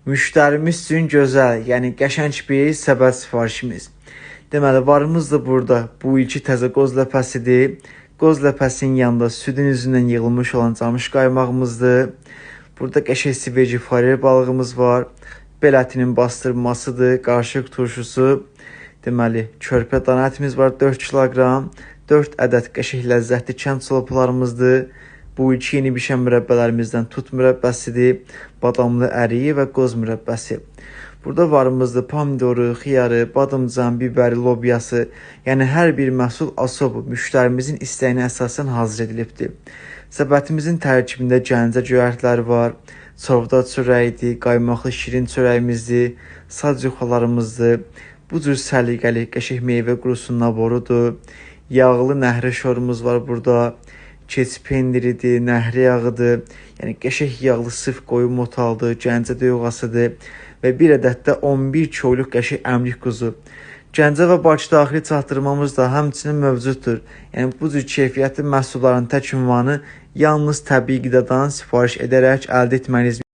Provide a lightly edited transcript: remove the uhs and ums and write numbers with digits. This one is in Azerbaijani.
müştərimiz üçün gözəl, yəni qəşəng bir səbət sifarişimiz. Deməli, varımız da burada bu ilki təzə qoz ləpəsidir. Qoz ləpəsinin yanında südün üzündən yığılmış olan camış qaymağımızdır. Burada qəşəng siverci farer balığımız var. Bel ətinin bastırmasıdır, qarışıq turşusu. Deməli, körpə dana ətimiz var 4 kiloqram. 4 ədəd qəşəng ləzzətli kənd çolaplarımızdır. Bu ilki yeni bişən mürəbbələrimizdən tut mürəbbəsidir, badamlı əriyi və qoz mürəbbəsi. Burada varımızda pomidoru, xiyarı, badımcan, biberi, lobyası, yəni hər bir məhsul asobu müştərimizin istəyinə əsasən hazır edilibdir. Səbətimizin tərkibində Gəncə göyərtiləri var, çovda çörəyidir, qaymaqlı şirin çörəyimizdir, sac yuxalarımızdır. Bu cür səliqəli qəşəng meyvə qurusunun naborudur. Yağlı nəhrə şorumuz var burada. Keçi pendiridir, nəhri yağıdır. Yəni qəşəng yağlı sırf qoyun motaldır, Gəncə döyüğasıdır və bir ədəd də 11 kiloluq qəşəng əmlik quzu. Gəncə və Bakı daxili çatdırmamız da həmçinin mövcuddur. Yəni bu cür keyfiyyətli məhsulların tək ünvanı yalnız təbii qidadan sifariş edərək əldə etməniz